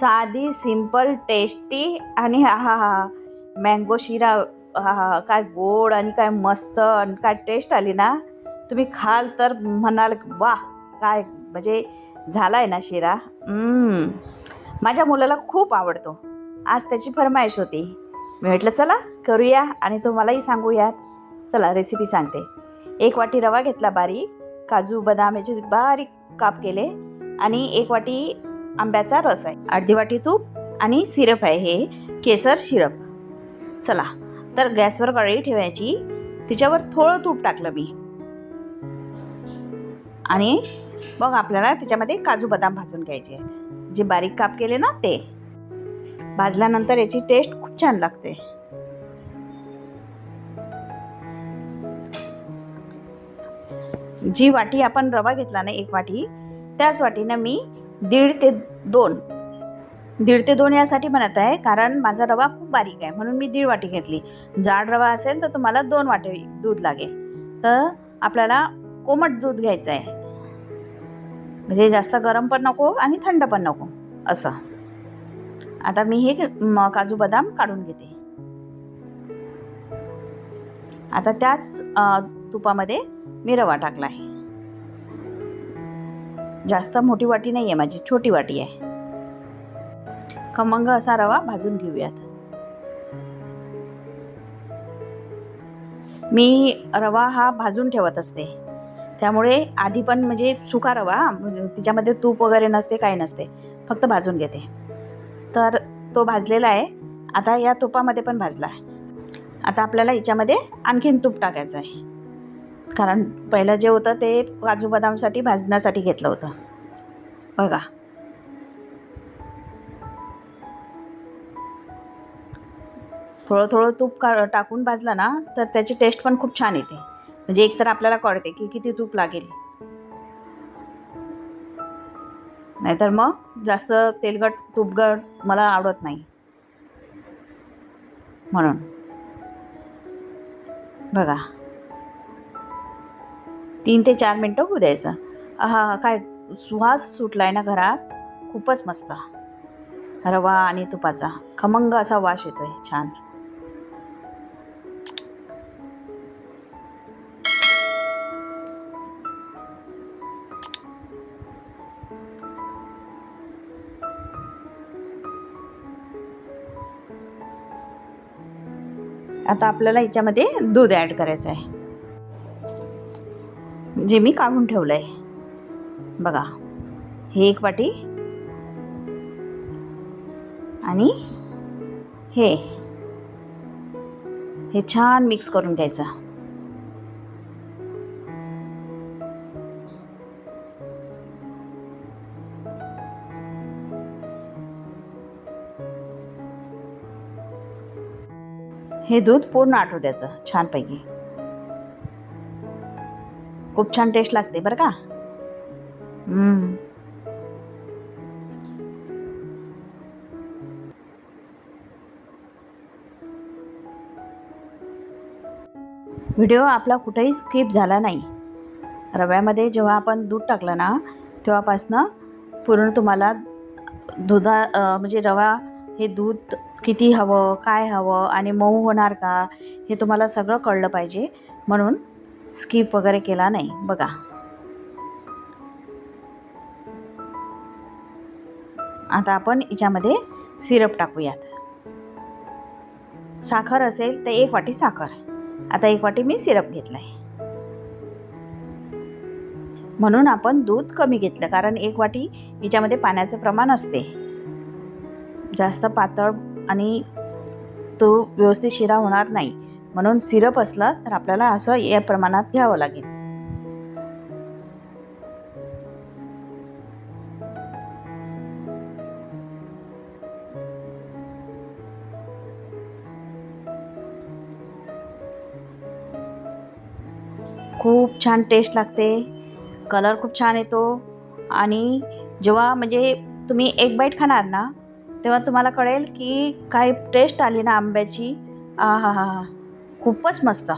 साधी, simple, tasty आणि आहाहा! मँगो शिरा आहाहा! काय गोड आणि काय मस्त आणि काय टेस्ट आली ना, तुम्ही खाल तर म्हणाल वाह! काय म्हणजे झाला आहे ना शिरा. माझ्या मुलाला खूप आवडतो. आज त्याची फर्माईश होती. मी म्हटलं चला करूया आणि तुम्हालाही सांगूयात. चला रेसिपी सांगते. 1 वाटी रवा घेतला बारीक, काजू, बदाम याचे बारीक काप केले आणि 1 वाटी आंब्याचा रस आहे, अर्धी वाटी तूप आणि सिरप आहे, हे केसर सिरप. चला तर गॅसवर कढई ठेवायची, तिच्यावर थोडं तूप टाकलं मी आणि मग आपल्याला त्याच्यामध्ये काजू बदाम भाजून घ्यायचे आहेत, जे बारीक काप केले ना ते. भाजल्यानंतर याची टेस्ट खूप छान लागते. जी वाटी आपण रवा घेतला ना 1 वाटी, त्याच वाटीनं मी 1.5 ते 2 यासाठी म्हणत आहे, कारण माझा रवा खूप बारीक आहे म्हणून मी 1.5 वाटी घेतली. जाड रवा असेल तर तुम्हाला 2 वाटी दूध लागेल. तर आपल्याला कोमट दूध घ्यायचं आहे, म्हणजे जास्त गरम पण नको आणि थंड पण नको असं. आता मी हे काजू बदाम काढून घेते. आता त्याच तुपामध्ये मी रवा टाकला आहे. जास्त मोठी वाटी नाही आहे माझी, छोटी वाटी आहे. खमंग असा रवा भाजून घेऊयात. मी रवा हा भाजून ठेवत असते, त्यामुळे आधी पण म्हणजे सुका रवा, म्हणजे तिच्यामध्ये तूप वगैरे नसते, काही नसते, फक्त भाजून घेते. तर तो भाजलेला आहे. आता या तुपामध्ये पण भाजला आहे. आता आपल्याला याच्यामध्ये आणखीन तूप टाकायचं आहे, कारण पहिलं जे होतं ते काजू बदामसाठी भाजण्यासाठी घेतलं होतं. बघा थोडं थोडं तूप टाकून भाजलं ना तर त्याची टेस्ट पण खूप छान येते. म्हणजे एकतर आपल्याला कळते की किती तूप लागेल, नाहीतर मग जास्त तेलकट तूपकट मला आवडत नाही म्हणून. बघा 3 ते 4 मिनटं होऊ द्यायचं. आहा काय सुवास सुटलाय ना घरात, खूपच मस्त. रवा आणि तुपाचा खमंग असा वास येतोय छान. आता आपल्याला याच्यामध्ये दूध ॲड करायचं आहे, जे मी काढून ठेवलं आहे. बघा हे 1 वाटी आणि हे हे छान मिक्स करून घ्यायचं. हे दूध पूर्ण आटू द्यायचं छानपैकी. खूप छान टेस्ट लागते बरं का. व्हिडिओ आपला कुठेही स्किप झाला नाही. रव्यामध्ये जेव्हा आपण दूध टाकलं ना तेव्हापासनं पूर्ण तुम्हाला म्हणजे रवा हे दूध किती हवं, काय हवं आणि मऊ होणार का, हे तुम्हाला सगळं कळलं पाहिजे, म्हणून स्किप वगैरे केला नाही. बघा आता आपण याच्यामध्ये सिरप टाकूयात. साखर असेल तर 1 वाटी साखर. आता 1 वाटी मी सिरप घेतला आहे, म्हणून आपण दूध कमी घेतलं, कारण 1 वाटी याच्यामध्ये पाण्याचं प्रमाण असते. जास्त पातळ आणि तो व्यवस्थित शिरा होणार नाही, म्हणून सिरप असलं तर आपल्याला असं या प्रमाणात घ्यावं लागेल. खूप छान टेस्ट लागते, कलर खूप छान येतो आणि जेव्हा म्हणजे तुम्ही 1 बाईट खाणार ना तेव्हा तुम्हाला कळेल की काय टेस्ट आली ना आंब्याची. आहाहा! खूपच मस्त.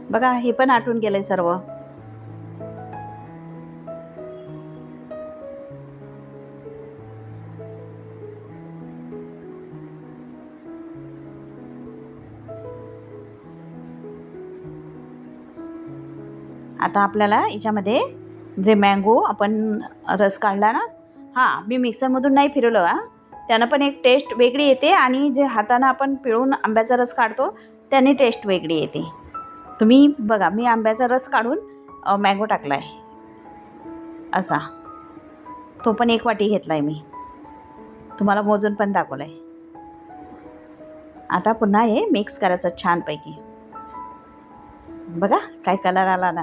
बघा हे पण आटून गेलंय सर्व. आता आपल्याला याच्यामध्ये जे मँगो आपण रस काढला ना, हां मी मिक्सरमधून नाही फिरवलं हां, त्यानं पण एक टेस्ट वेगळी येते आणि जे हातानं आपण पिळून आंब्याचा रस काढतो त्याने टेस्ट वेगळी येते. तुम्ही बघा मी आंब्याचा रस काढून मँगो टाकला आहे असा. तो पण 1 वाटी घेतला आहे मी. तुम्हाला मोजून पण दाखवलं आहे. आता पुन्हा हे मिक्स करायचं छानपैकी. बघा काय कलर आला ना.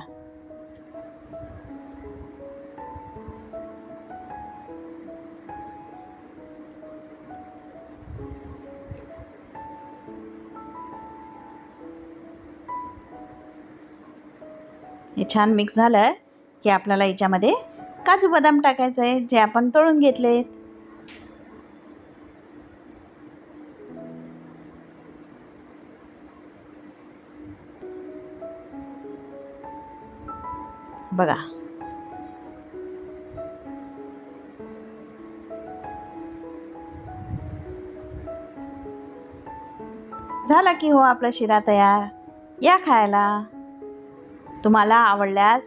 हे छान मिक्स झालं की आपल्याला याच्यामध्ये काजू बदाम टाकायचं आहे जे आपण तळून घेतलेत. बघा झाला की हो आपला शिरा तयार. या खायला. तुम्हाला आवडल्यास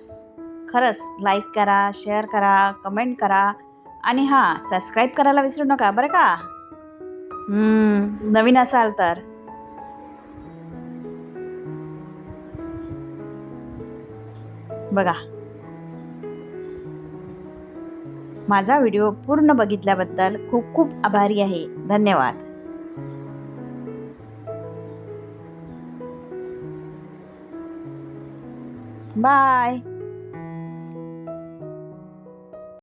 खरंच लाईक करा, शेअर करा, कमेंट करा आणि हां सबस्क्राईब करायला विसरू नका बरं का. नवीन असाल तर. बघा माझा व्हिडिओ पूर्ण बघितल्याबद्दल खूप खूप आभारी आहे. धन्यवाद. बाय.